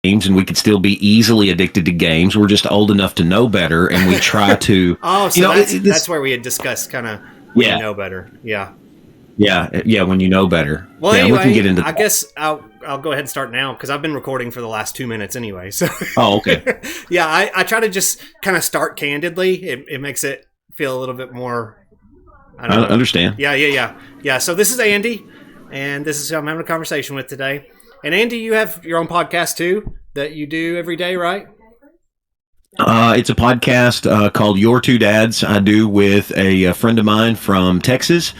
games, and we could still be easily addicted to games. We're just old enough to know better, and we try to. Oh, so that's where we had discussed kind of when you know better. Yeah. Yeah. When you know better. Well, yeah, anyway, we can get into that. I guess I'll go ahead and start now because I've been recording for the last 2 minutes anyway. So. Oh, okay. Yeah, I try to just kind of start candidly. It makes it feel a little bit more. I don't know. Understand. Yeah. So this is Andy, and this is who I'm having a conversation with today. And Andy, you have your own podcast too that you do every day, right? It's a podcast called Your Two Dads. I do with a friend of mine from Texas.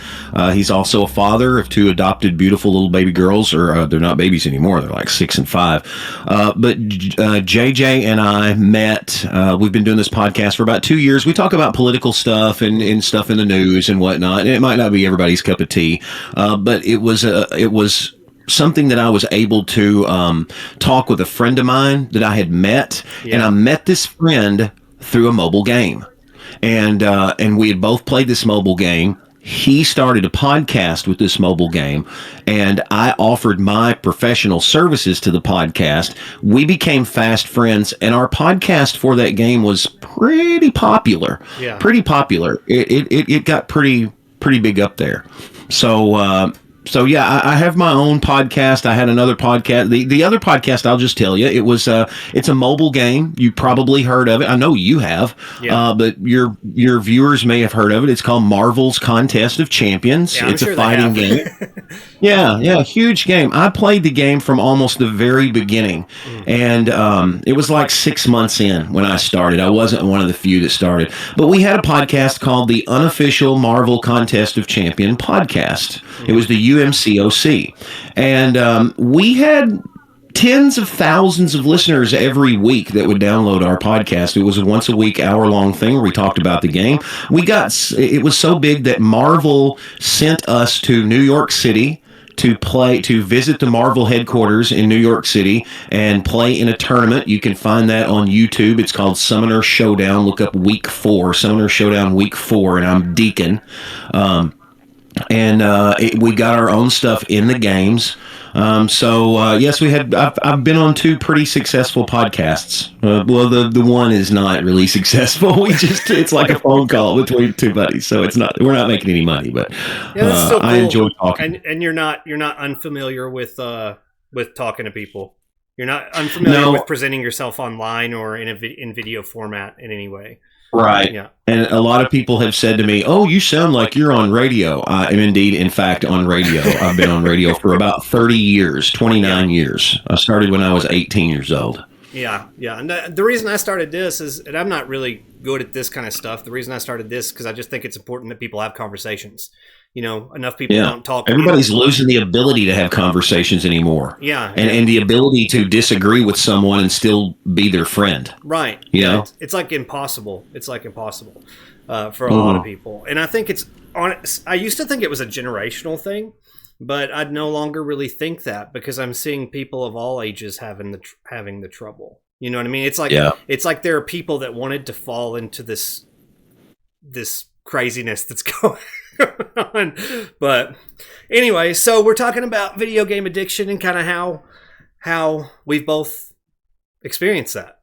He's also a father of two adopted beautiful little baby girls, or they're not babies anymore. They're like 6 and 5. But JJ and I met. We've been doing this podcast for about 2 years. We talk about political stuff and stuff in the news and whatnot. And it might not be everybody's cup of tea, but it was something that I was able to talk with a friend of mine that I had met, and I met this friend through a mobile game, and we had both played this mobile game. He started a podcast with this mobile game, and I offered my professional services to the podcast. We became fast friends, and our podcast for that game was pretty popular. Yeah. Pretty popular. It got pretty big up there. So yeah, I have my own podcast. I had another podcast. The other podcast, I'll just tell you, it's a mobile game. You probably heard of it. I know you have, but your viewers may have heard of it. It's called Marvel's Contest of Champions. Yeah, it's a fighting game. Yeah, huge game. I played the game from almost the very beginning, and it was like 6 months in when I started. I wasn't one of the few that started, but we had a podcast called the Unofficial Marvel Contest of Champion Podcast. It was the UMCOC, and we had tens of thousands of listeners every week that would download our podcast. It was a once a week, hour-long thing where we talked about the game. It was so big that Marvel sent us to New York City to visit the Marvel headquarters in New York City and play in a tournament. You can find that on YouTube. It's called Summoner Showdown. Look up Week 4, Summoner Showdown Week 4, and I'm Deacon. We got our own stuff in the games. Yes, I've been on 2 pretty successful podcasts. Well, the one is not really successful. It's like a phone call between 2 buddies. So we're not making any money, but that's so cool. I enjoy talking. And you're not unfamiliar with talking to people. You're not unfamiliar with presenting yourself online or in video format in any way. Right. Yeah. And a lot of people have said to me, "Oh, you sound like you're on radio." I am indeed, in fact, on radio. I've been on radio for about 30 years, 29 years. I started when I was 18 years old. Yeah. And the reason I started this is, and I'm not really good at this kind of stuff. The reason I started this because I just think it's important that people have conversations. Enough people don't talk. Everybody's losing the ability to have conversations anymore. Yeah. And the ability to disagree with someone and still be their friend. Right. Yeah. It's like impossible. It's like impossible for a lot of people. And I think I used to think it was a generational thing, but I no longer really think that because I'm seeing people of all ages having the trouble. You know what I mean? It's like there are people that wanted to fall into this craziness that's going on. But anyway, so we're talking about video game addiction and kind of how we've both experienced that.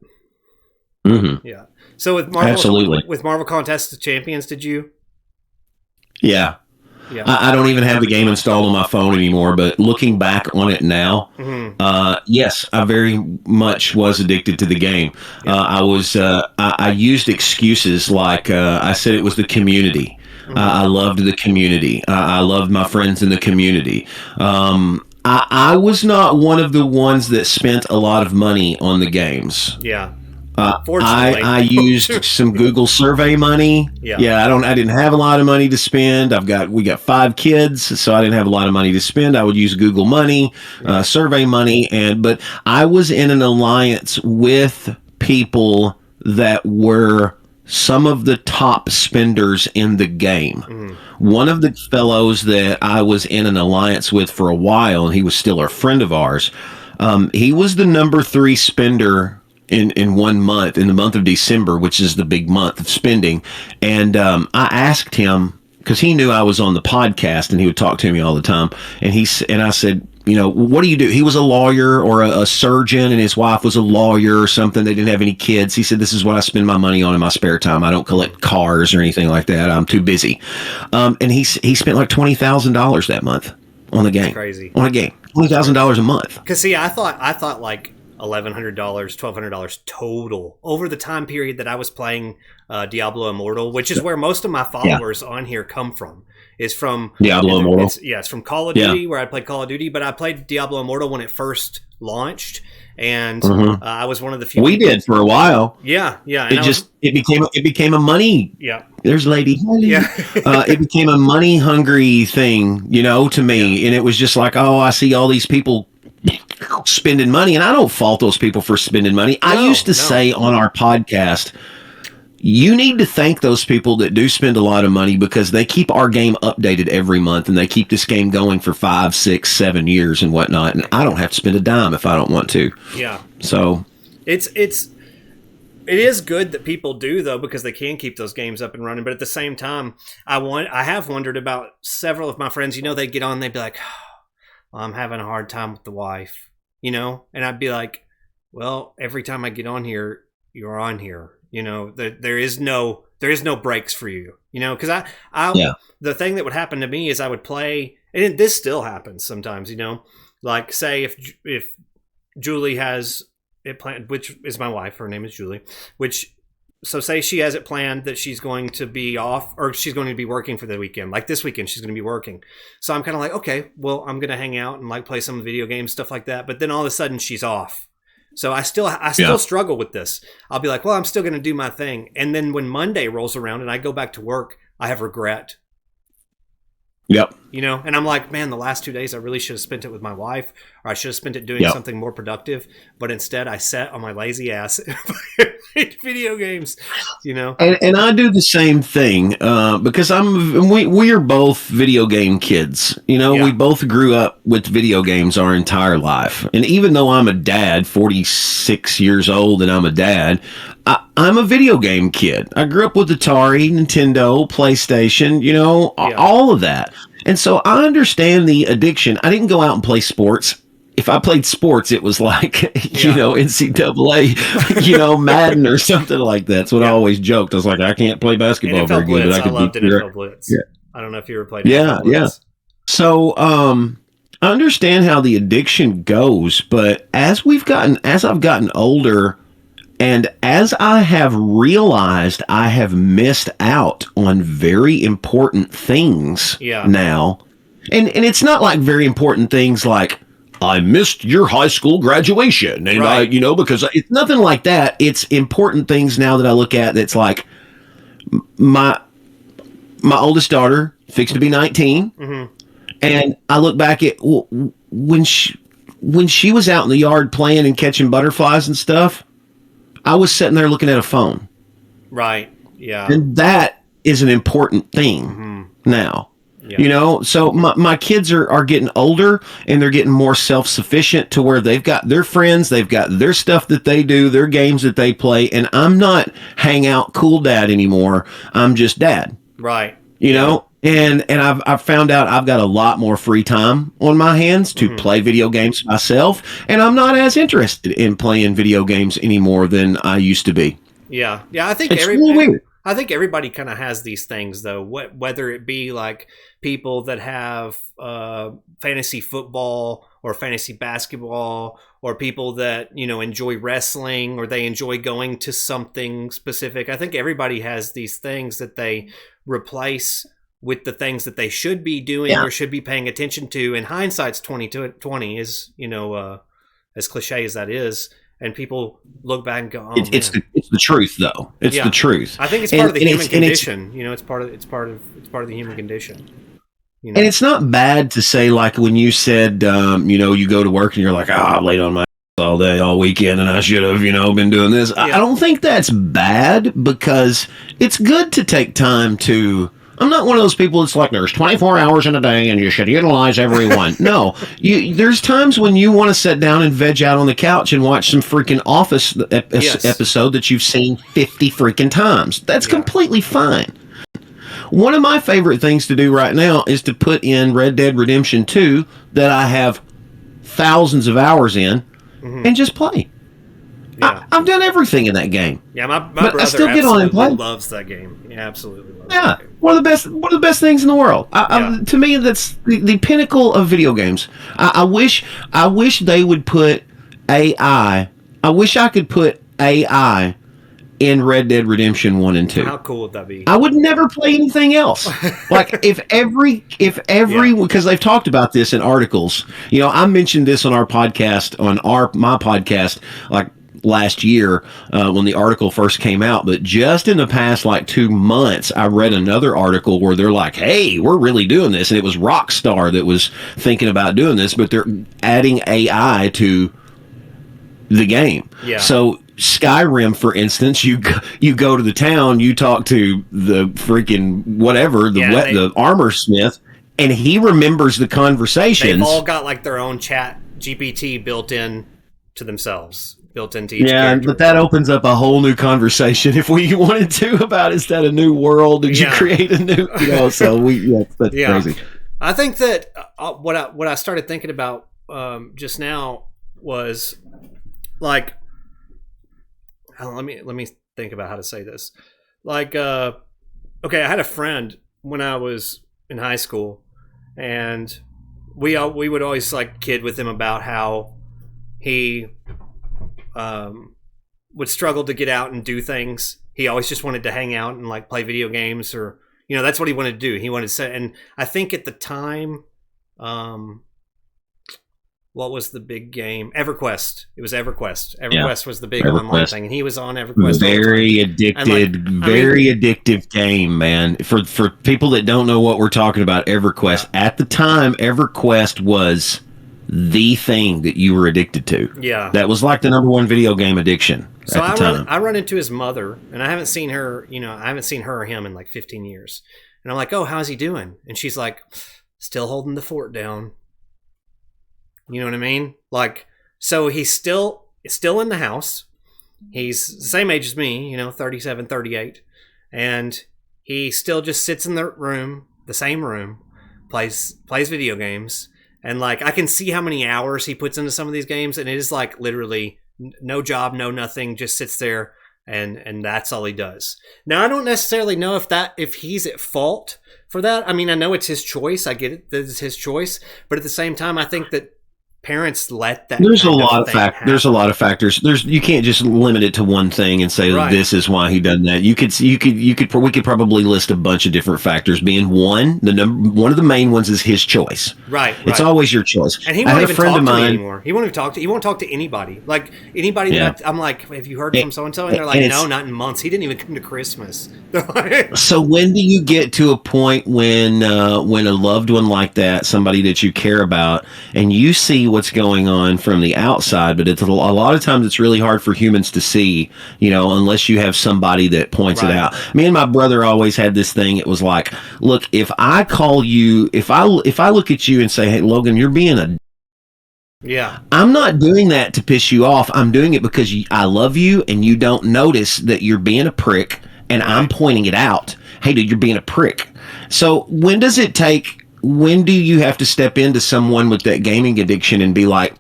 Mm-hmm. Yeah. So with Marvel, absolutely, with Marvel Contest of Champions, did you? Yeah. I don't even have the game installed on my phone anymore, but looking back on it now, yes, I very much was addicted to the game. Yeah. I used excuses like I said it was the community. I loved the community. I loved my friends in the community. I was not one of the ones that spent a lot of money on the games. Yeah. Fortunately, I used some Google survey money. Yeah. I didn't have a lot of money to spend. We got 5 kids, so I didn't have a lot of money to spend. I would use Google money, survey money, but I was in an alliance with people that were some of the top spenders in the game. One of the fellows that I was in an alliance with for a while, and he was still a friend of ours, he was the number 3 spender in 1 month, in the month of December, which is the big month of spending. And I asked him, because he knew I was on the podcast and he would talk to me all the time. And I said, what do you do? He was a lawyer or a surgeon, and his wife was a lawyer or something. They didn't have any kids. He said, this is what I spend my money on in my spare time. I don't collect cars or anything like that. I'm too busy. And he spent like $20,000 that month on the game. That's crazy. On a game. $20,000 a month. Because see, I thought like $1,100, $1,200 total over the time period that I was playing Diablo Immortal, which is where most of my followers on here come from. Is from Diablo Immortal. It's from Call of Duty, where I played Call of Duty, but I played Diablo Immortal when it first launched, and I was one of the few. We did for a while. Yeah. It became a money. Yeah. There's lady. Yeah. It became a money hungry thing, to me, and it was just like, oh, I see all these people spending money, and I don't fault those people for spending money. I used to say on our podcast, you need to thank those people that do spend a lot of money, because they keep our game updated every month, and they keep this game going for 5, 6, 7 years and whatnot. And I don't have to spend a dime if I don't want to. Yeah. So it is good that people do, though, because they can keep those games up and running. But at the same time, I have wondered about several of my friends. They'd get on, they'd be like, oh, I'm having a hard time with the wife, and I'd be like, well, every time I get on here, you're on here. There is no breaks for you, because the thing that would happen to me is I would play, and this still happens sometimes, like say if Julie has it planned, which is my wife, her name is Julie, so say she has it planned that she's going to be off, or she's going to be working for the weekend. Like this weekend, she's going to be working. So I'm kind of like, okay, well, I'm going to hang out and like play some video games, stuff like that. But then all of a sudden she's off. So I still struggle with this. I'll be like, well, I'm still going to do my thing. And then when Monday rolls around and I go back to work, I have regret. Yep. And I'm like, man, the last 2 days I really should have spent it with my wife, or I should have spent it doing something more productive. But instead I sat on my lazy ass and played video games, And I do the same thing because we are both video game kids. We both grew up with video games our entire life. And even though I'm a dad, 46 years old, and I'm a dad, I'm a video game kid. I grew up with Atari, Nintendo, PlayStation, all of that. And so I understand the addiction. I didn't go out and play sports. If I played sports, it was like, NCAA, Madden or something like that. That's what I always joked. I was like, I can't play basketball NFL very Blitz, good, but I loved could NFL Blitz. Yeah. I don't know if you ever played NFL Blitz. So I understand how the addiction goes, but as I've gotten older, and as I have realized I have missed out on very important things now, and it's not like very important things like, I missed your high school graduation, and because it's nothing like that. It's important things now that I look at that's like, my oldest daughter fixed to be 19, and I look back at when she was out in the yard playing and catching butterflies and stuff. I was sitting there looking at a phone. Right. Yeah. And that is an important thing now. Yeah. So my kids are getting older, and they're getting more self-sufficient to where they've got their friends, they've got their stuff that they do, their games that they play, and I'm not hang out cool dad anymore. I'm just dad. Right. And I've found out I've got a lot more free time on my hands to play video games myself, and I'm not as interested in playing video games anymore than I used to be. Yeah. I think really weird. I think everybody kind of has these things, though, whether it be like people that have fantasy football or fantasy basketball, or people that, enjoy wrestling, or they enjoy going to something specific. I think everybody has these things that they replace with the things that they should be doing or should be paying attention to. And hindsight's 20/20 is, as cliche as that is. And people look back and go, "Oh, it's the truth, though. It's the truth." I think it's part of the human condition. It's part of the human condition. And it's not bad to say, like when you said, you go to work and you're like, I laid on my all day, all weekend, and I should have, been doing this. I don't think that's bad, because it's good to take time to. I'm not one of those people that's like, there's 24 hours in a day and you should utilize every one. No, there's times when you want to sit down and veg out on the couch and watch some freaking Office episode that you've seen 50 freaking times. That's completely fine. One of my favorite things to do right now is to put in Red Dead Redemption 2 that I have thousands of hours in and just play. Yeah. I've done everything in that game. Yeah, my but brother I still get on and play. Loves that game. He absolutely loves Yeah, that game. one of the best things in the world. To me, that's the pinnacle of video games. I wish they would put AI. I wish I could put AI in Red Dead Redemption 1 and 2. How cool would that be? I would never play anything else. Like if every because they've talked about this in articles. You know, I mentioned this on our podcast my podcast like last year when the article first came out, but just in the past like 2 months I read another article where they're like, hey, we're really doing this, and it was Rockstar that was thinking about doing this, but they're adding AI to the game. Yeah. So Skyrim, for instance, you go to the town, you talk to the freaking whatever, the armor smith, and he remembers the conversations. They've all got like their own chat GPT built in to themselves, built into each character. But that opens up a whole new conversation if we wanted to about, is that a new world? Did you create a new, that's crazy. I think that what I started thinking about just now was like, let me think about how to say this. Like, okay, I had a friend when I was in high school, and we would always like kid with him about how he would struggle to get out and do things. He always just wanted to hang out and like play video games, or that's what he wanted to do. He wanted to say, and I think at the time, what was the big game? EverQuest. It was EverQuest. EverQuest was the big online thing, and he was on EverQuest. Very addicted, addictive game, man. For people that don't know what we're talking about, EverQuest. At the time, EverQuest was the thing that you were addicted to. Yeah, that was like the number one video game addiction. So at the time. I run into his mother, and I haven't seen her. I haven't seen her or him in like 15 years. And I'm like, oh, how's he doing? And she's like, still holding the fort down. You know what I mean? Like, so he's still in the house. He's the same age as me, 37, 38. And he still just sits in the same room, plays video games. And like, I can see how many hours he puts into some of these games. And it is like literally no job, no nothing, just sits there. And that's all he does. Now, I don't necessarily know if he's at fault for that. I mean, I know it's his choice. I get it that it's his choice. But at the same time, I think that parents let that. There's a lot of factors. You can't just limit it to one thing and say this is why he done that. We could probably list a bunch of different factors. Being one of the main ones is his choice. Right. It's always your choice. And he won't even talk to me anymore. He won't even talk to. He won't talk to anybody. Like anybody that I'm like, have you heard from so and so? And they're like, no, not in months. He didn't even come to Christmas. So when do you get to a point when a loved one like that, somebody that you care about, and you see what's going on from the outside, but it's a lot of times it's really hard for humans to see, unless you have somebody that points it out. Me and my brother always had this thing. It was like, look, if I call you, if I look at you and say, hey, Logan, you're being a I'm not doing that to piss you off. I'm doing it because I love you, and you don't notice that you're being a prick, and I'm pointing it out. Hey, dude, you're being a prick. So when do you have to step into someone with that gaming addiction and be like,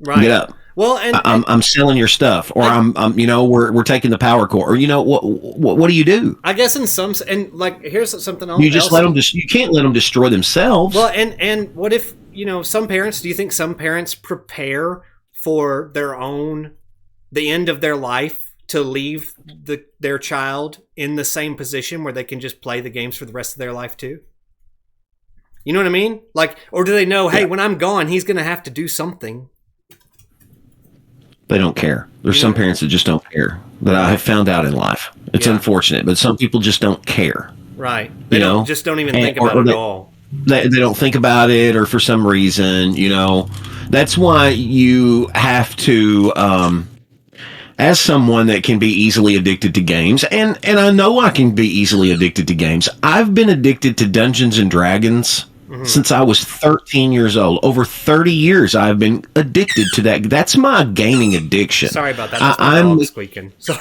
get up? Well, and I'm selling your stuff, or we're taking the power core, or what do you do? I guess in some, and like here's something else. You just let them. You can't let them destroy themselves. Well, and what if some parents? Do you think some parents prepare for the end of their life to leave their child in the same position where they can just play the games for the rest of their life too? You know what I mean? Like, or do they know, hey, when I'm gone, he's going to have to do something? They don't care. There's some parents that just don't care, that I have found out in life. It's unfortunate, but some people just don't care. Right. They just don't even think about it at all. They don't think about it, or for some reason, that's why you have to, as someone that can be easily addicted to games, and I know I can be easily addicted to games. I've been addicted to Dungeons and Dragons since I was 13 years old. Over 30 years, I've been addicted to that. That's my gaming addiction. Sorry about that. I'm squeaking. Sorry.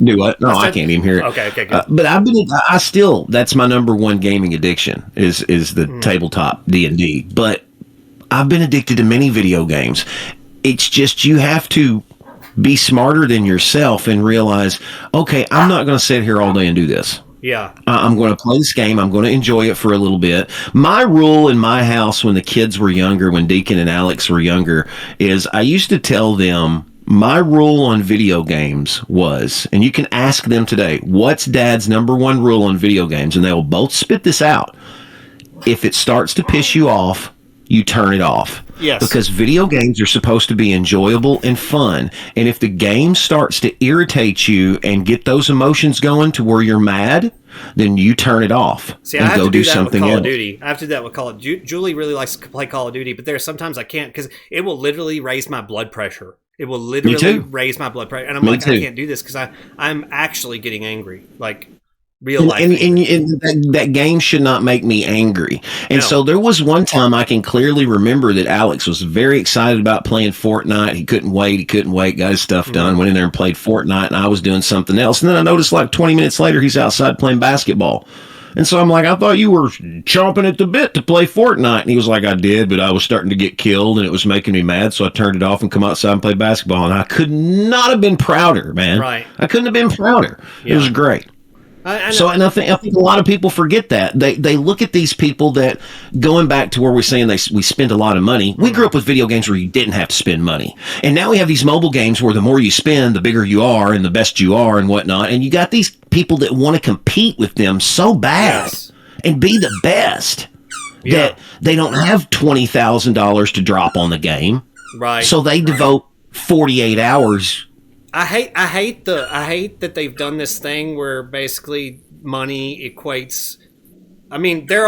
Do what? No, I can't even hear it. Okay, good. But that's my number one gaming addiction is the tabletop D&D. But I've been addicted to many video games. It's just you have to be smarter than yourself and realize, okay, I'm not going to sit here all day and do this. Yeah. I'm going to play this game. I'm going to enjoy it for a little bit. My rule in my house when the kids were younger, when Deacon and Alex were younger, is I used to tell them my rule on video games was, and you can ask them today, what's Dad's number one rule on video games? And they will both spit this out. If it starts to piss you off, you turn it off. Yes. Because video games are supposed to be enjoyable and fun. And if the game starts to irritate you and get those emotions going to where you're mad, then you turn it off. See, and I have go to do that something with Call else. of Duty. I have to do that with Call of Duty. Julie really likes to play Call of Duty, but there are sometimes I can't because it will literally raise my blood pressure. It will literally raise my blood pressure. And I'm like, I can't do this because I'm actually getting angry. Like, real life. And that game should not make me angry. And so there was one time I can clearly remember that Alex was very excited about playing Fortnite. He couldn't wait, got his stuff done, went in there and played Fortnite, and I was doing something else. And then I noticed like 20 minutes later, he's outside playing basketball. And so I'm like, I thought you were chomping at the bit to play Fortnite. And he was like, I did, but I was starting to get killed and it was making me mad. So I turned it off and come outside and play basketball. And I could not have been prouder, man. Right. I couldn't have been prouder. Yeah. It was great. I think a lot of people forget that. They look at these people that, going back to where we're saying we spend a lot of money. We grew up with video games where you didn't have to spend money. And now we have these mobile games where the more you spend, the bigger you are and the best you are and whatnot. And you got these people that want to compete with them so bad and be the best that they don't have $20,000 to drop on the game. Right. So they devote 48 hours. I hate that they've done this thing where basically money equates. I mean, there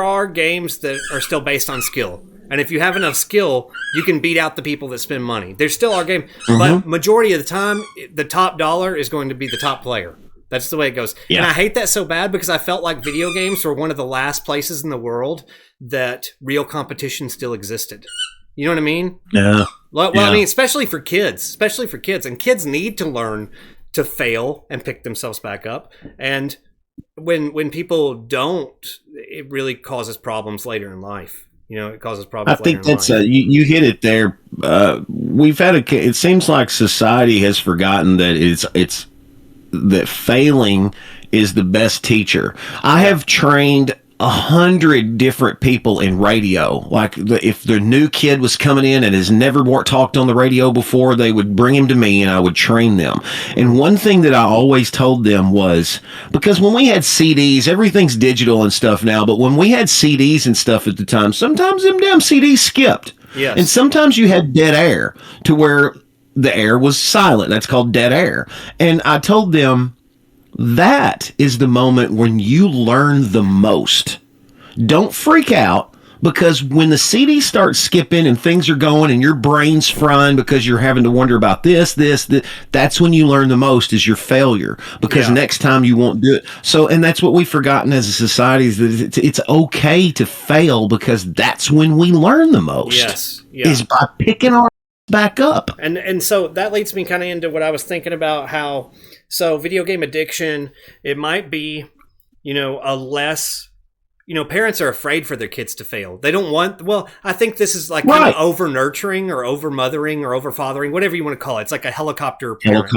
are games that are still based on skill, and if you have enough skill, you can beat out the people that spend money. There still are games, but majority of the time, the top dollar is going to be the top player. That's the way it goes. Yeah. And I hate that so bad because I felt like video games were one of the last places in the world that real competition still existed. You know what I mean? Yeah. Well, I mean, especially for kids, and kids need to learn to fail and pick themselves back up. And when people don't, it really causes problems later in life. You know, it causes problems. I think that's you hit it there. We've had it seems like society has forgotten that it's that failing is the best teacher. I have trained 100 different people in radio. Like if the new kid was coming in and has never talked on the radio before, they would bring him to me and I would train them. And one thing that I always told them was, because when we had CDs, everything's digital and stuff now, but when we had CDs and stuff at the time, sometimes them damn CDs skipped. Yes. And sometimes you had dead air to where the air was silent. That's called dead air. And I told them, that is the moment when you learn the most. Don't freak out, because when the CD starts skipping and things are going and your brain's frying because you're having to wonder about this, that's when you learn the most, is your failure, because next time you won't do it. So, and that's what we've forgotten as a society, is that it's okay to fail, because that's when we learn the most. Yes. Is by picking our back up. And so that leads me kind of into what I was thinking about, how so video game addiction, it might be, a less, parents are afraid for their kids to fail. They don't want, I think this is like kind of over nurturing or over mothering or over fathering, whatever you want to call it. It's like a helicopter parent.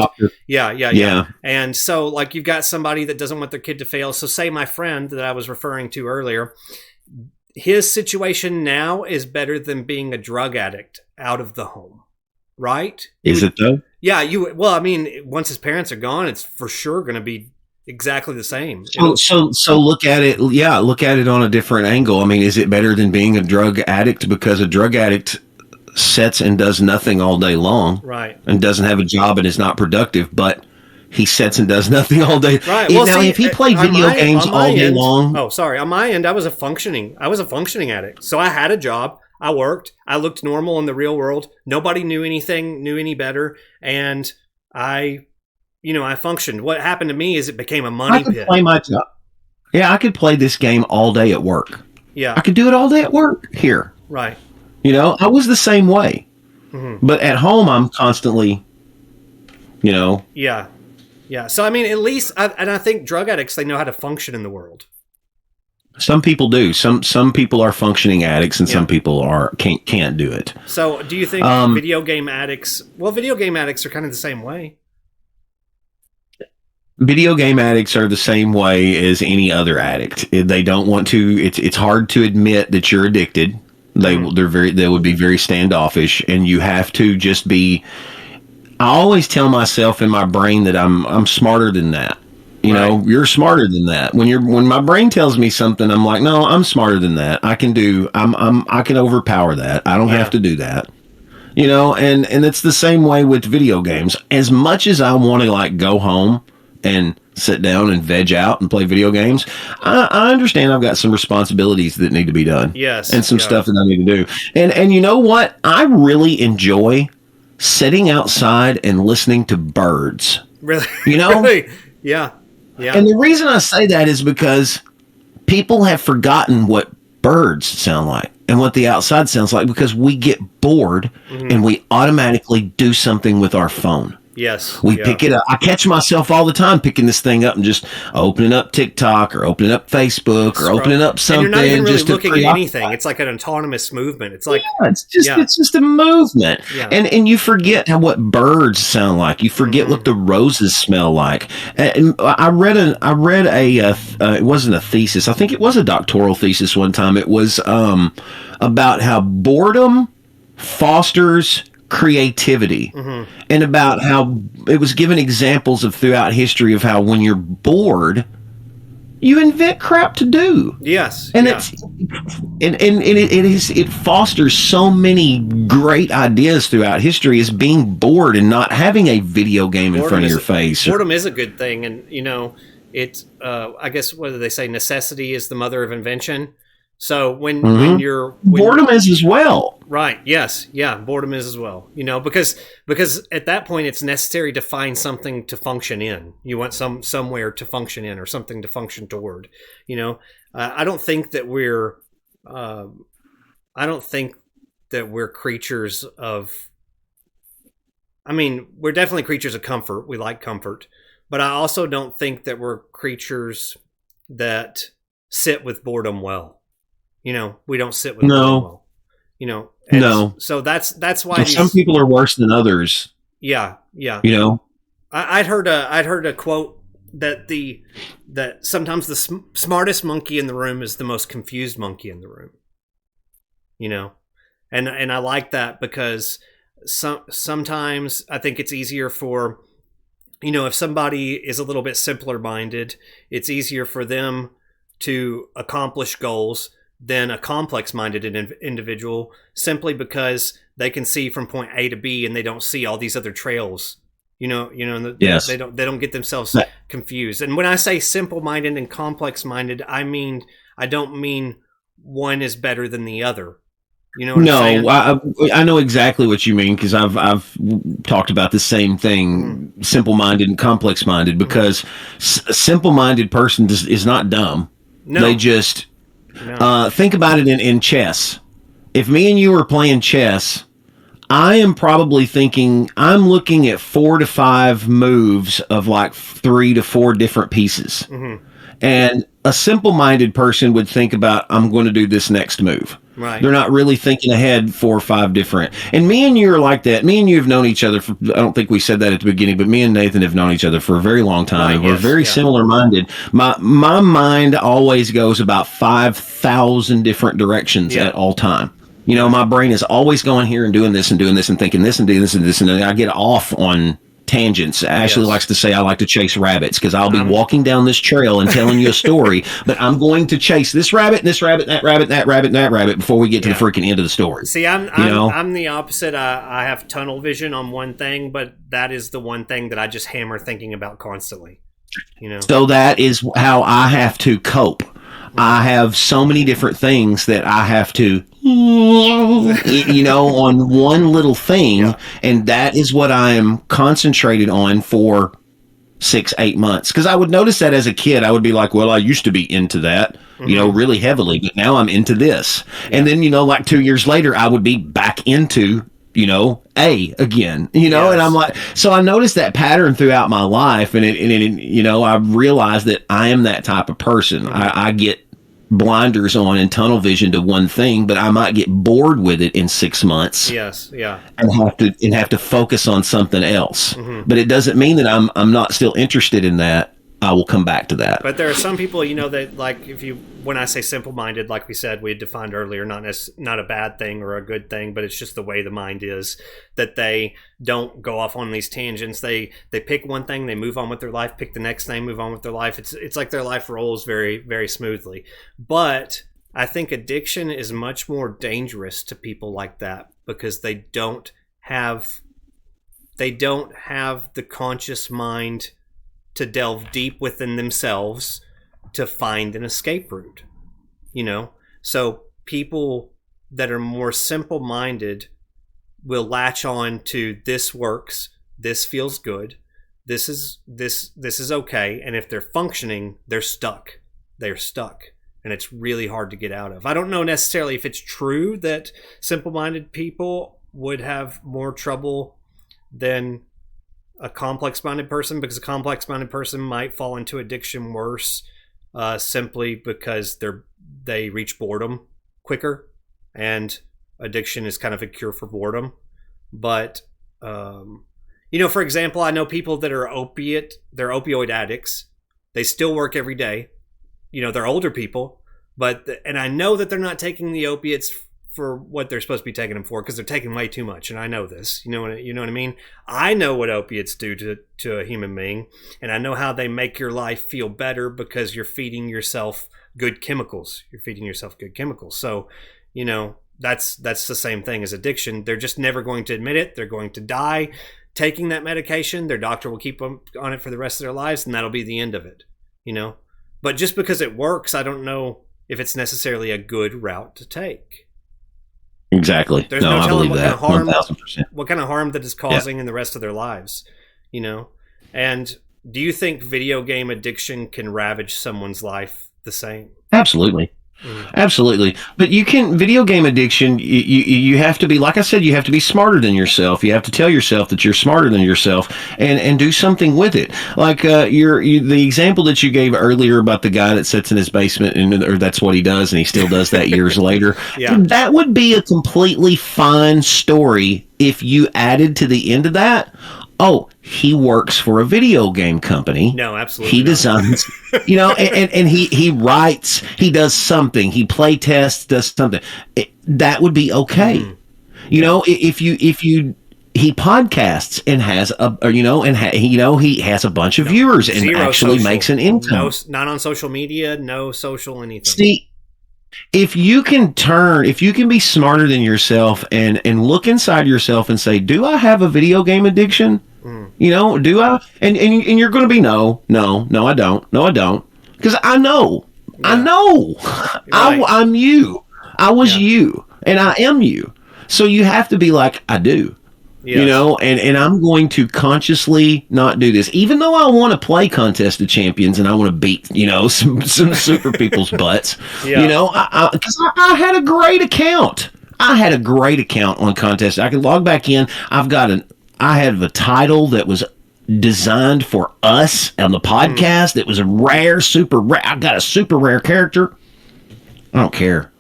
Yeah. And so like you've got somebody that doesn't want their kid to fail. So say my friend that I was referring to earlier, his situation now is better than being a drug addict out of the home. Right? Is it though? Yeah, once his parents are gone, it's for sure going to be exactly the same. So look at it. Yeah, look at it on a different angle. I mean, is it better than being a drug addict? Because a drug addict sits and does nothing all day long, right? And doesn't have a job and is not productive, but he sits and does nothing all day. Right. If he played video games all day long. Oh, sorry. On my end, I was a functioning addict. So I had a job. I worked. I looked normal in the real world. Nobody knew any better. And I functioned. What happened to me is it became a money pit. Play my job. Yeah, I could play this game all day at work. Yeah. I could do it all day at work here. Right. I was the same way. Mm-hmm. But at home, I'm constantly, Yeah. Yeah. So, I mean, at least, I think drug addicts, they know how to function in the world. Some people do. Some people are functioning addicts, and Yeah. some people can't do it. So, do you think video game addicts? Well, video game addicts are kind of the same way. Video game addicts are the same way as any other addict. They don't want to. It's hard to admit that you're addicted. They would be very standoffish, and you have to just be. I always tell myself in my brain that I'm smarter than that. You know, you're smarter than that. When my brain tells me something, I'm like, no, I'm smarter than that. I can overpower that. I don't have to do that. You know, and it's the same way with video games. As much as I want to like go home and sit down and veg out and play video games, I understand I've got some responsibilities that need to be done. Yes. And some stuff that I need to do. And you know what? I really enjoy sitting outside and listening to birds. Really? You know? Really? Yeah. Yeah. And the reason I say that is because people have forgotten what birds sound like and what the outside sounds like, because we get bored and we automatically do something with our phone. Yes. We pick it up. I catch myself all the time picking this thing up and just opening up TikTok or opening up Facebook or opening up something. And you're not even really just looking at anything. It's like an autonomous movement. It's like it's just a movement. Yeah. And you forget what birds sound like. You forget what the roses smell like. And I read it wasn't a thesis. I think it was a doctoral thesis one time. It was about how boredom fosters creativity, and about how it was given examples of throughout history of how when you're bored you invent crap to do. Yes. And it fosters so many great ideas throughout history, as being bored and not having a video game in front of your face. Boredom is a good thing, and you know, it's I guess, what do they say, necessity is the mother of invention. So when boredom is as well. Right. Yes. Yeah. Boredom is as well. You know, because at that point it's necessary to find something to function in. You want somewhere to function in, or something to function toward. You know, I don't think that we're creatures of. I mean, we're definitely creatures of comfort. We like comfort, but I also don't think that we're creatures that sit with boredom well. You know, we don't sit with boredom well. You know, no. So that's why some people are worse than others. Yeah, yeah. You know, I'd heard a quote that sometimes the smartest monkey in the room is the most confused monkey in the room. You know, and I like that, because sometimes I think it's easier for, you know, if somebody is a little bit simpler minded, it's easier for them to accomplish goals than a complex-minded individual, simply because they can see from point A to B and they don't see all these other trails. You know, yes. They don't get themselves confused. And when I say simple-minded and complex-minded, I don't mean one is better than the other. You know what I'm saying? I know exactly what you mean, because I've talked about the same thing, simple-minded and complex-minded, because a simple-minded person is not dumb. No. They just think about it in chess. If me and you were playing chess, I am probably thinking, I'm looking at 4 to 5 moves of like 3 to 4 different pieces. And a simple-minded person would think about, I'm going to do this next move. Right. They're not really thinking ahead 4 or 5 different. And me and you are like that. Me and you have known each other for, I don't think we said that at the beginning, but me and Nathan have known each other for a very long time. Right, We're very similar-minded. My mind always goes about 5,000 different directions at all time. You know, my brain is always going here and doing this and thinking this and doing this and this, and I get off on tangents. Ashley likes to say I like to chase rabbits, because I'll be walking down this trail and telling you a story, but I'm going to chase this rabbit, that rabbit, that rabbit, and that rabbit before we get to the freaking end of the story. See, I'm the opposite. I have tunnel vision on one thing, but that is the one thing that I just hammer thinking about constantly. You know, so that is how I have to cope. I have so many different things that I have to, you know, on one little thing, and that is what I am concentrated on for 6-8 months. Because I would notice that as a kid, I would be like, well, I used to be into that, you know, really heavily, but now I'm into this. And then, you know, like 2 years later, I would be back into, you know, A again, you know, and I'm like, so I noticed that pattern throughout my life, and it, you know, I realized that I am that type of person. I get blinders on and tunnel vision to one thing, but I might get bored with it in 6 months. Yes, yeah. And have to focus on something else. Mm-hmm. But it doesn't mean that I'm not still interested in that. I will come back to that. But there are some people, that like when I say simple-minded, like we said, we had defined earlier, not a bad thing or a good thing, but it's just the way the mind is, that they don't go off on these tangents. They pick one thing, they move on with their life, pick the next thing, move on with their life. It's like their life rolls very, very smoothly. But I think addiction is much more dangerous to people like that because they don't have the conscious mind to delve deep within themselves to find an escape route, So people that are more simple-minded will latch on to this works, this feels good, this is okay, and if they're functioning, they're stuck. They're stuck, and it's really hard to get out of. I don't know necessarily if it's true that simple-minded people would have more trouble than a complex-minded person, because a complex-minded person might fall into addiction worse simply because they reach boredom quicker, and addiction is kind of a cure for boredom. But for example, I know people that are they're opioid addicts. They still work every day. They're older people, and I know that they're not taking the opiates for what they're supposed to be taking them for, because they're taking way too much, and I know this. You know what I mean? I know what opiates do to a human being, and I know how they make your life feel better because you're feeding yourself good chemicals. So, that's the same thing as addiction. They're just never going to admit it. They're going to die taking that medication. Their doctor will keep them on it for the rest of their lives, and that'll be the end of it. But just because it works, I don't know if it's necessarily a good route to take. Exactly. There's no telling what kind of harm, 1000%. what kind of harm that is causing in the rest of their lives, And do you think video game addiction can ravage someone's life the same? Absolutely. Absolutely. But video game addiction, you have to be, like I said, you have to be smarter than yourself. You have to tell yourself that you're smarter than yourself and do something with it. Like the example that you gave earlier about the guy that sits in his basement or that's what he does and he still does that years later. Yeah. That would be a completely fine story if you added to the end of that, oh, he works for a video game company. No, absolutely. He designs, and he writes, he does something, he play tests, does something. That would be okay. If he podcasts and has he has a bunch of viewers and actually makes an income. No, not on social media, no social anything. See, if you can be smarter than yourself and look inside yourself and say, do I have a video game addiction? Do I? And you're going to be no, I don't. No, I don't. Because I know. Yeah. I know. Right. I'm you. I was you. And I am you. So you have to be like, I do. Yes. And I'm going to consciously not do this, even though I want to play Contest of Champions and I want to beat, some super people's butts, because I had a great account. I had a great account on Contest. I could log back in. I have a title that was designed for us on the podcast. It was a super rare. I got a super rare character. I don't care.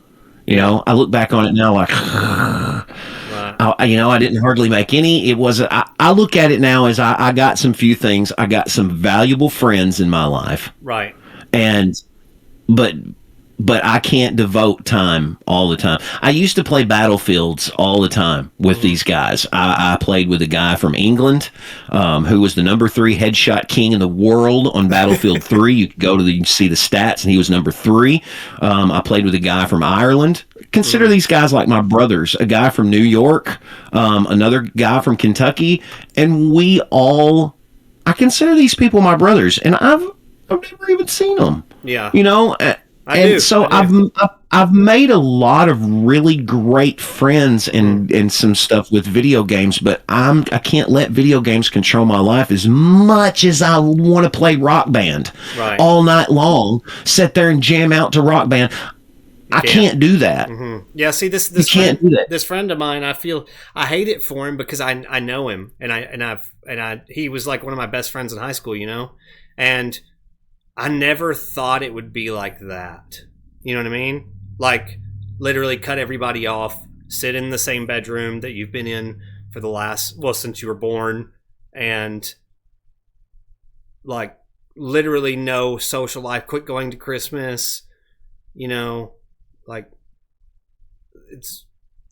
I look back on it now like, I didn't hardly make any. It was, I look at it now as I got some few things. I got some valuable friends in my life. Right. But I can't devote time all the time. I used to play Battlefields all the time with these guys. I played with a guy from England who was the number 3 headshot king in the world on Battlefield 3. You could go you see the stats, and he was number 3. I played with a guy from Ireland. Consider these guys like my brothers. A guy from New York, another guy from Kentucky, and I consider these people my brothers, and I've never even seen them. Yeah. I've made a lot of really great friends and some stuff with video games, but I can't let video games control my life as much as I want to play Rock Band all night long. Sit there and jam out to Rock Band. I can't do that. Mm-hmm. Yeah, see this this friend of mine, I hate it for him because I know him and he was like one of my best friends in high school, and I never thought it would be like that. You know what I mean? Like, literally cut everybody off, sit in the same bedroom that you've been in for since you were born, and like literally no social life, quit going to Christmas, like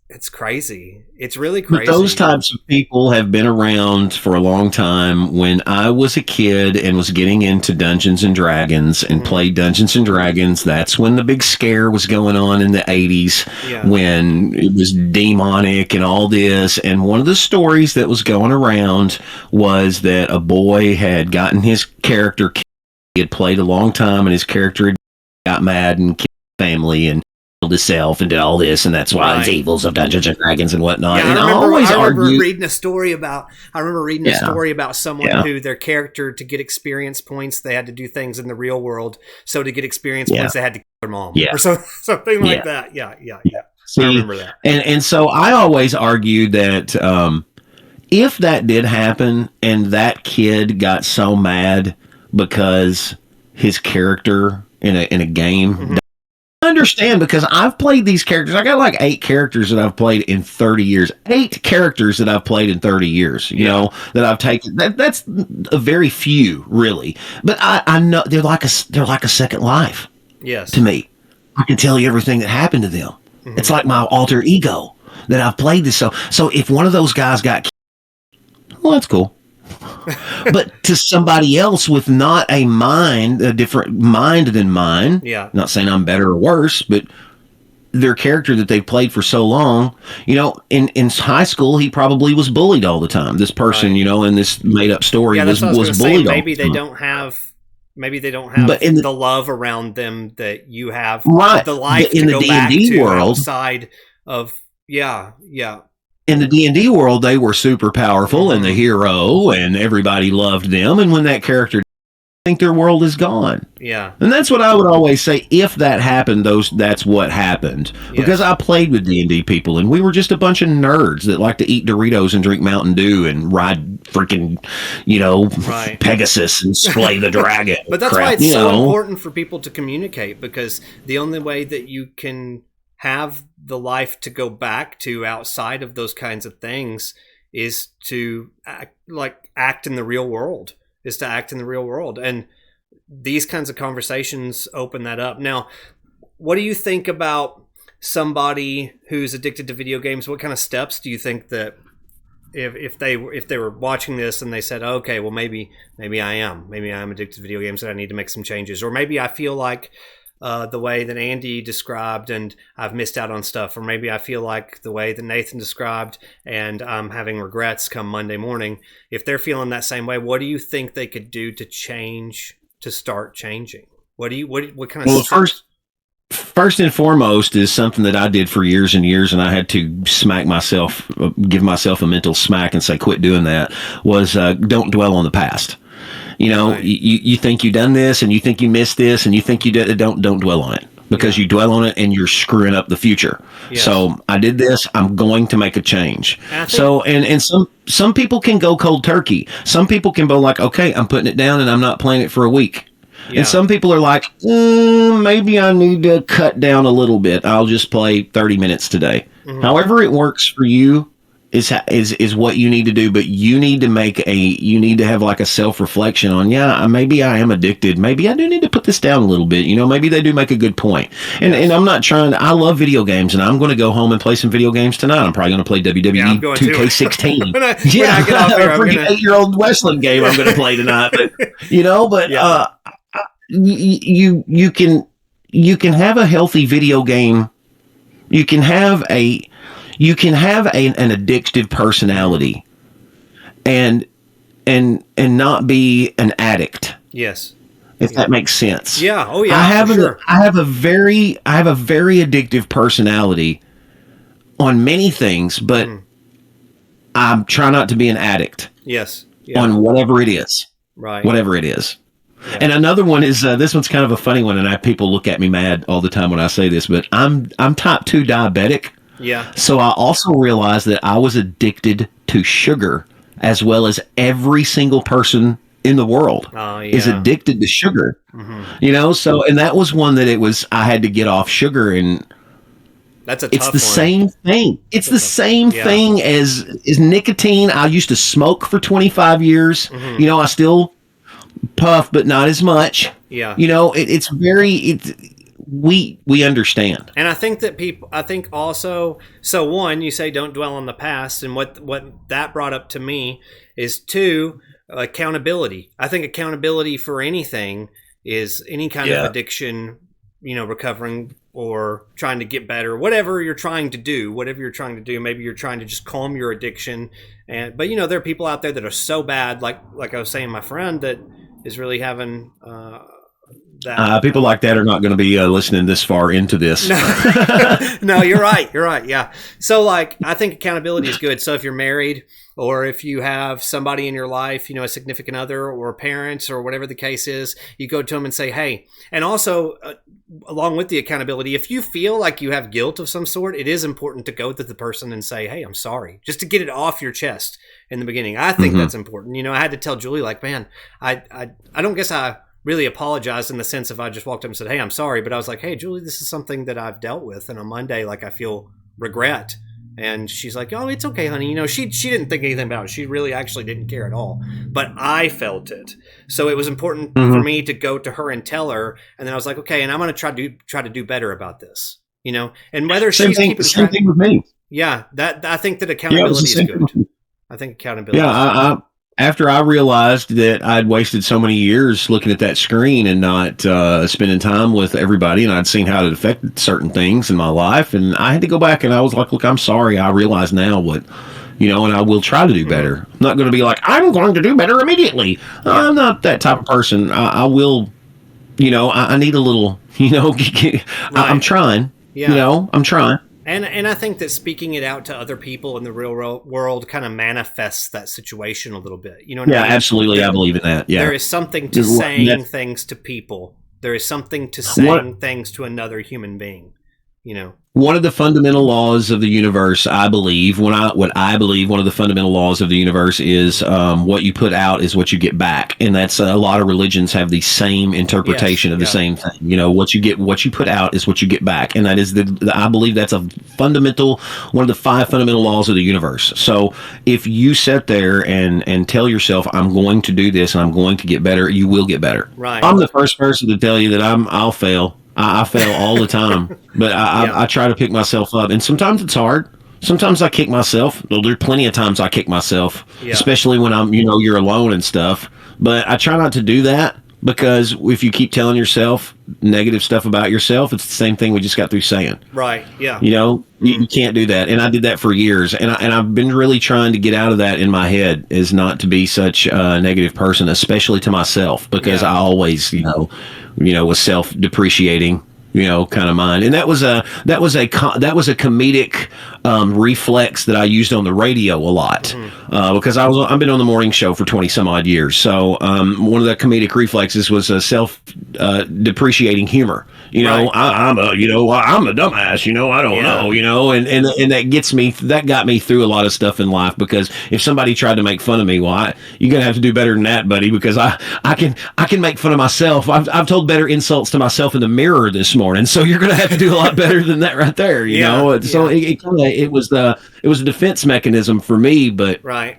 it's crazy. It's really crazy. But those types of people have been around for a long time. When I was a kid and was getting into Dungeons and Dragons and played Dungeons and Dragons, that's when the big scare was going on in the 80s, when it was demonic and all this. And one of the stories that was going around was that a boy had gotten his character, he had played a long time, and his character got mad and killed his family and himself and did all this, and that's why it's evils of Dungeons and Dragons and whatnot. Yeah, and I remember reading a story about someone who their character, to get experience points, they had to do things in the real world. So to get experience points, they had to kill their mom or something like that. Yeah. See, I remember that. And so I always argued that if that did happen and that kid got so mad because his character in a game. I understand, because I've played these characters. I got like 8 characters that I've played in 30 years. 8 characters that I've played in 30 years, you know, that I've taken. That's a very few, really. But I know they're like a second life. Yes. To me. I can tell you everything that happened to them. It's like my alter ego that I've played this. So if one of those guys got killed, well, that's cool. But to somebody else with not a different mind than mine, not saying I'm better or worse, but their character that they've played for so long, in high school, he probably was bullied all the time. This person, in this made up story was bullied all the time. Maybe they don't have the love around them that you have. Right. The life in to the go back D&D to world, outside of, in the D&D world, they were super powerful and the hero, and everybody loved them. And when that character, I think their world is gone. Yeah. And that's what I would always say. If that happened, that's what happened. Because I played with D&D people, and we were just a bunch of nerds that like to eat Doritos and drink Mountain Dew and ride freaking, Pegasus and slay the dragon. But that's why it's so important for people to communicate, because the only way that you can have the life to go back to outside of those kinds of things is to act in the real world. And these kinds of conversations open that up. Now, what do you think about somebody who's addicted to video games? What kind of steps do you think that if they were watching this and they said, okay, well, maybe I am addicted to video games and I need to make some changes, or maybe I feel like the way that Andy described and I've missed out on stuff, or maybe I feel like the way that Nathan described and I'm having regrets come Monday morning. If they're feeling that same way, what do you think they could do to start changing? What kind of First and foremost is something that I did for years and years, and I had to give myself a mental smack and say, quit doing that, was don't dwell on the past. You think you done this, and you think you missed this, and you think you did. Don't dwell on it, because you dwell on it and you're screwing up the future. Yes. So I did this. I'm going to make a change. So and some people can go cold turkey. Some people can go like, okay, I'm putting it down and I'm not playing it for a week. Yeah. And some people are like, maybe I need to cut down a little bit. I'll just play 30 minutes today. Mm-hmm. However it works for you is what you need to do, but you need to have like a self-reflection on, maybe I am addicted. Maybe I do need to put this down a little bit. Maybe they do make a good point. And I'm not I love video games, and I'm going to go home and play some video games tonight. I'm probably going to play WWE 2K16. when I get off here, a freaking 8-year-old wrestling game I'm going to play tonight. You can have a healthy video game. You can have an addictive personality and not be an addict. Yes. If that makes sense. Yeah. Oh yeah. I have a very addictive personality on many things, but I'm trying not to be an addict. Yes. Yeah. On whatever it is. Right. Whatever it is. Yeah. And another one is this one's kind of a funny one, and people look at me mad all the time when I say this, but I'm type 2 diabetic. Yeah. So I also realized that I was addicted to sugar, as well as every single person in the world is Yeah. addicted to sugar. Mm-hmm. So, and that was one that I had to get off sugar, and That's a it's tough the one. same thing. It's the That's a tough. same Yeah. thing as nicotine. I used to smoke for 25 years. Mm-hmm. I still puff, but not as much. Yeah. We understand. And I think that I think also, so one, you say don't dwell on the past. And what that brought up to me is two, accountability. I think accountability for anything is any kind of addiction, recovering or trying to get better, whatever you're trying to do, maybe you're trying to just calm your addiction. But there are people out there that are so bad, like I was saying, my friend that is really having, that People like that are not going to be listening this far into this. No, no, you're right. You're right. Yeah. So, I think accountability is good. So, if you're married or if you have somebody in your life, a significant other or parents or whatever the case is, you go to them and say, hey, and also along with the accountability, if you feel like you have guilt of some sort, it is important to go to the person and say, hey, I'm sorry, just to get it off your chest in the beginning. I think that's important. I had to tell Julie, man, I don't guess I really apologized in the sense of I just walked up and said, hey, I'm sorry. But I was like, hey, Julie, this is something that I've dealt with. And on Monday, I feel regret. And she's like, oh, it's okay, honey. She didn't think anything about it. She really actually didn't care at all. But I felt it. So it was important for me to go to her and tell her. And then I was like, okay, and I'm going to try to do better about this. And whether she's keeping same thing with me. Yeah, that I think that accountability is good. I think accountability. Yeah, after I realized that I'd wasted so many years looking at that screen and not spending time with everybody, and I'd seen how it affected certain things in my life, and I had to go back and I was like, look, I'm sorry. I realize now what, and I will try to do better. I'm not going to be like, I'm going to do better immediately. I'm not that type of person. I will, I need a little, I'm trying, I'm trying. And I think that speaking it out to other people in the real world kind of manifests that situation a little bit. You know what I mean? Absolutely. I believe in that. Yeah. There is something to saying things to people. There is something to saying things to another human being. One of the fundamental laws of the universe, I believe, one of the fundamental laws of the universe is what you put out is what you get back, and that's a lot of religions have the same interpretation of the same thing. What you put out is what you get back, and that is I believe that's one of the 5 fundamental laws of the universe. So if you sit there and tell yourself, I'm going to do this and I'm going to get better, you will get better. Right. I'm the first person to tell you that I'll fail. I fail all the time, but I try to pick myself up, and sometimes it's hard. Sometimes I kick myself. There's plenty of times I kick myself, especially when I'm, you're alone and stuff. But I try not to do that, because if you keep telling yourself negative stuff about yourself, it's the same thing we just got through saying. Right. Yeah. You can't do that, and I did that for years, and I've been really trying to get out of that in my head, is not to be such a negative person, especially to myself, because I always, was self-depreciating, kind of mind. And that was a comedic reflex that I used on the radio a lot, because I've been on the morning show for 20 some odd years. So one of the comedic reflexes was a self-depreciating humor. I'm a dumbass. I don't know. And that got me through a lot of stuff in life, because if somebody tried to make fun of me, well, you're gonna have to do better than that, buddy, because I can make fun of myself. I've told better insults to myself in the mirror this morning, so you're gonna have to do a lot better than that right there. So it was a defense mechanism for me, but right.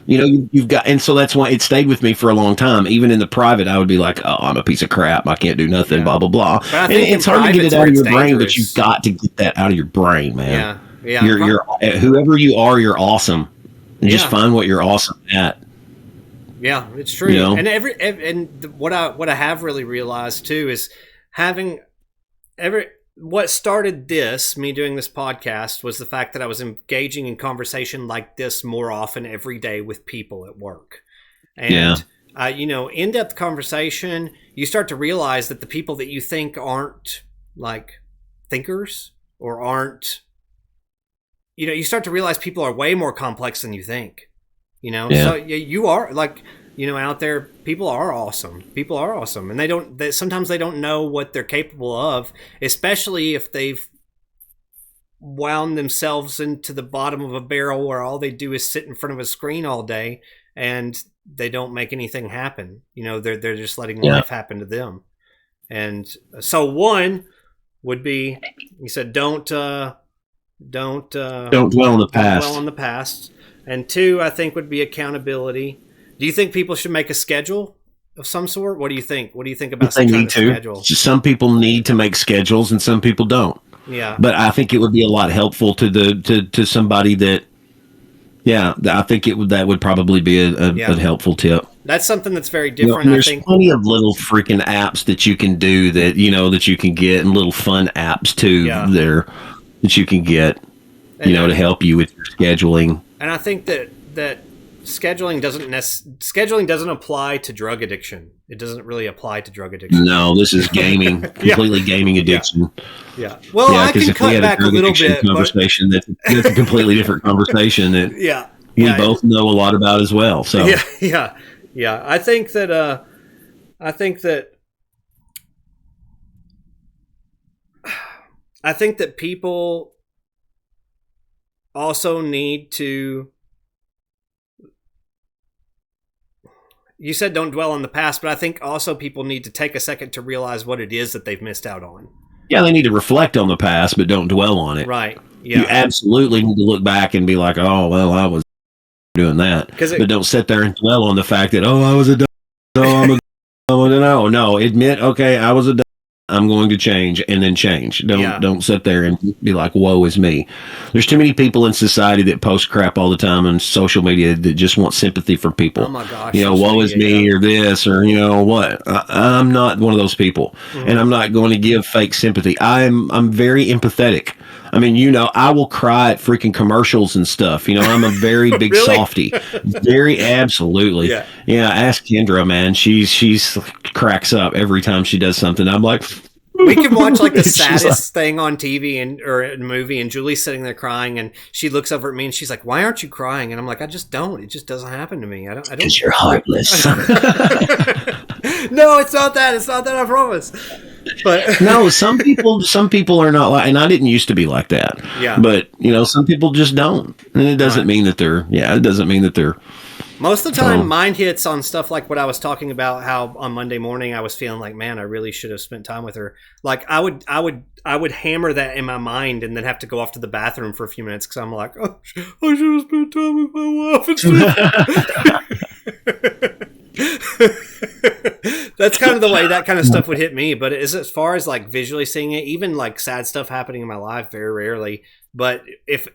You've got, and so that's why it stayed with me for a long time. Even in the private, I would be like, "Oh, I'm a piece of crap. I can't do nothing." Blah blah blah. And it's hard to get it out of your brain, but you've got to get that out of your brain, man. Yeah. You're whoever you are, you're awesome. And just find what you're awesome at. Yeah, it's true. And what I have really realized too is what started me doing this podcast was the fact that I was engaging in conversation like this more often every day with people at work. And, in-depth conversation, you start to realize that the people that you think aren't thinkers or aren't, you start to realize people are way more complex than you think, So you are out there, people are awesome. People are awesome. And sometimes they don't know what they're capable of, especially if they've wound themselves into the bottom of a barrel where all they do is sit in front of a screen all day, and they don't make anything happen. They're just letting life happen to them. And so one would be, you said, don't dwell Don't dwell on the past. Dwell on the past. And two, I think, would be accountability. Do you think people should make a schedule of some sort? What do you think? What do you think about some kind of schedule? Some people need to make schedules, and some people don't. Yeah, but I think it would be a lot helpful to somebody that. Yeah, I think that would probably be a helpful tip. That's something that's very different. There's plenty of little freaking apps that you can do that you can get, and little fun apps too there that you can get, to help you with your scheduling. And I think that scheduling doesn't apply to drug addiction. It doesn't really apply to drug addiction. No, this is gaming, completely gaming addiction. Yeah. Well, I can cut back a little bit. Conversation that's a completely different conversation that we both know a lot about as well. So yeah. I think that people also need to. You said don't dwell on the past, but I think also people need to take a second to realize what it is that they've missed out on. Yeah, they need to reflect on the past, but don't dwell on it. Right. Yeah. You absolutely need to look back and be like, oh, well, I was doing that. But don't sit there and dwell on the fact that, I was a dumb. I'm a no. Admit, okay, I was a dumb. I'm going to change, and then change. Don't sit there and be like, woe is me. There's too many people in society that post crap all the time on social media that just want sympathy from people. Oh my gosh. Woe is me or this or what. I'm not one of those people. Mm-hmm. And I'm not going to give fake sympathy. I'm very empathetic. I mean, I will cry at freaking commercials and stuff. I'm a very big really? Softie. Very absolutely. Yeah. Ask Kendra, man. She's cracks up every time she does something. I'm like, we can watch like the saddest thing on TV or in a movie, and Julie's sitting there crying, and she looks over at me and she's like, "Why aren't you crying?" And I'm like, "I just don't. It just doesn't happen to me. I don't." Because you're heartless. No, it's not that. It's not that. I promise. But no, some people are not like, and I didn't used to be like that. Yeah. But some people just don't, and it doesn't mean that they're. Yeah, it doesn't mean that they're. Most of the time, mine hits on stuff like what I was talking about. How on Monday morning I was feeling like, man, I really should have spent time with her. Like I would hammer that in my mind, and then have to go off to the bathroom for a few minutes because I'm like, oh, I should have spent time with my wife instead. That's kind of the way that kind of stuff would hit me. But as far as like visually seeing it, even like sad stuff happening in my life, very rarely. But if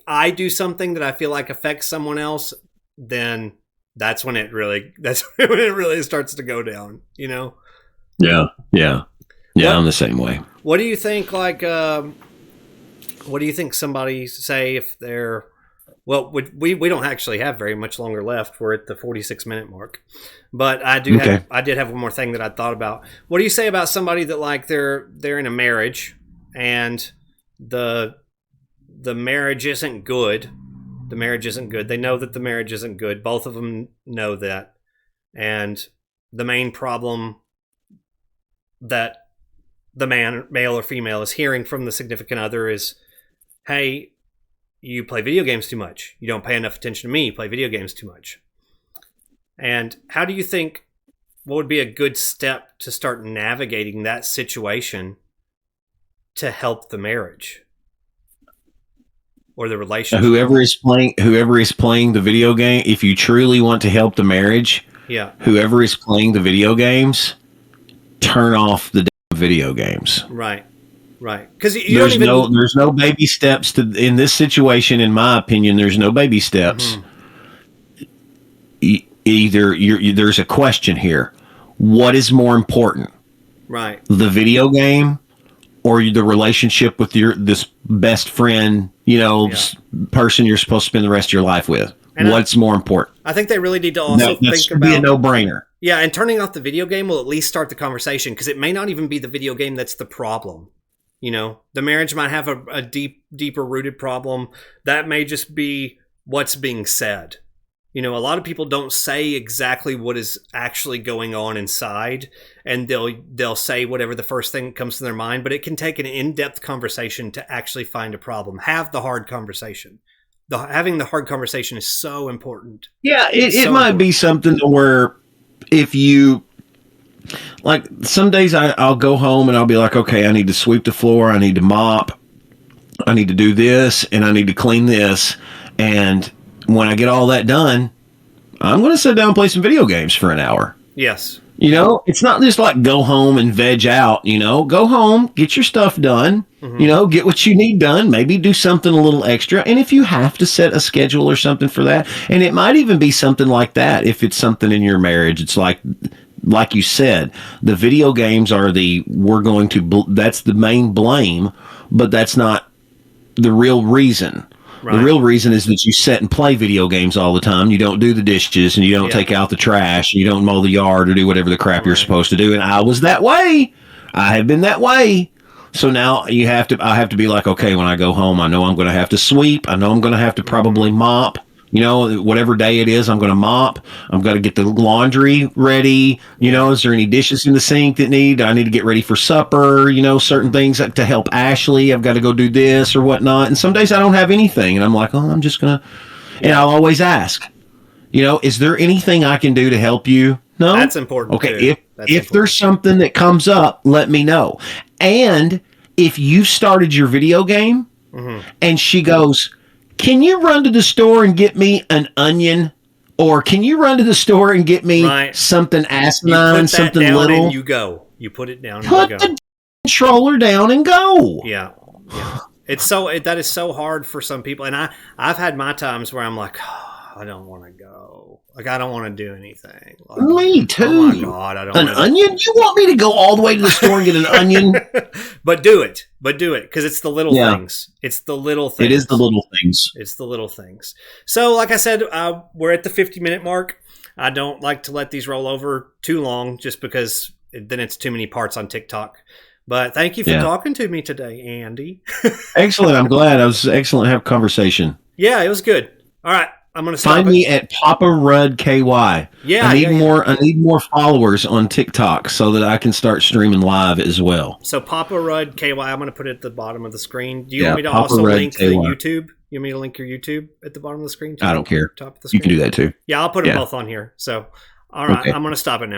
I do something that I feel like affects someone else, then that's when it really starts to go down, Yeah. I'm the same way. What do you think? Like, what do you think somebody say if they're? Well, we don't actually have very much longer left. We're at the 46-minute mark, but I did have one more thing that I thought about. What do you say about somebody that like they're in a marriage and the marriage isn't good? The marriage isn't good. They know that the marriage isn't good. Both of them know that. And the main problem that the male or female, is hearing from the significant other is, hey, you play video games too much. You don't pay enough attention to me. You play video games too much. And how do you think, what would be a good step to start navigating that situation to help the marriage? Or the relationship. Whoever is playing the video game, if you truly want to help the marriage, whoever is playing the video games, turn off the video games. Right. Because there's no baby steps in this situation. In my opinion, there's no baby steps. Mm-hmm. There's a question here. What is more important? Right. The video game or the relationship with this best friend, person you're supposed to spend the rest of your life with? And what's more important? I think they really need to also think about... be a no-brainer. Yeah, and turning off the video game will at least start the conversation, because it may not even be the video game that's the problem. The marriage might have a deeper rooted problem. That may just be what's being said. A lot of people don't say exactly what is actually going on inside, and they'll say whatever the first thing that comes to their mind, but it can take an in-depth conversation to actually find a problem. Have the hard conversation. having the hard conversation is so important. Yeah, it So might important. be something to where if you like some days I'll go home and I'll be like, okay, I need to sweep the floor, I need to mop, I need to do this, and I need to clean this. And when I get all that done, I'm going to sit down and play some video games for an hour. Yes. You know, it's not just like go home and veg out, you know, go home, get your stuff done, you know, get what you need done, maybe do something a little extra. And if you have to set a schedule or something for that, and it might even be something like that if it's something in your marriage, it's like you said, the video games are that's the main blame, but that's not the real reason. Right. The real reason is that you sit and play video games all the time. You don't do the dishes and you don't take out the trash and you don't mow the yard or do whatever the crap you're supposed to do. And I was that way. I have been that way. So now I have to be like, okay, when I go home, I know I'm going to have to sweep. I know I'm going to have to probably mop. You know, whatever day it is, I'm going to mop. I'm going to get the laundry ready. You know, is there any dishes in the sink I need to get ready for supper? You know, certain things to help Ashley. I've got to go do this or whatnot. And some days I don't have anything. And I'm like, oh, I'm just going to, and I'll always ask, you know, is there anything I can do to help you? No? That's important. Okay. If there's something that comes up, let me know. And if you started your video game and she goes, can you run to the store and get me an onion? Or can you run to the store and get me something asinine, something little? And you go. You put it down and put you go. the controller down and go. Yeah. That is so hard for some people. And I've had my times where I'm like, oh, I don't want to go. Like, I don't want to do anything. Like, me too. Oh my God, I don't An onion? You want me to go all the way to the store and get an onion? But do it. Because it's the little things. It's the little things. It is the little things. It's the little things. So, like I said, we're at the 50-minute mark. I don't like to let these roll over too long just because then it's too many parts on TikTok. But thank you for talking to me today, Andy. Excellent. I'm glad. It was excellent to have a conversation. Yeah, it was good. All right. I'm going to stop. Find me at PaPaRuddKY. Yeah, I need more followers on TikTok so that I can start streaming live as well. So PaPaRuddKY, I'm going to put it at the bottom of the screen. Do you want me to Papa also Rudd link KY. the YouTube? You want me to link your YouTube at the bottom of the screen? I don't care. Top of the screen? You can do that too. Yeah, I'll put them both on here. So, all right, I'm going to stop it now.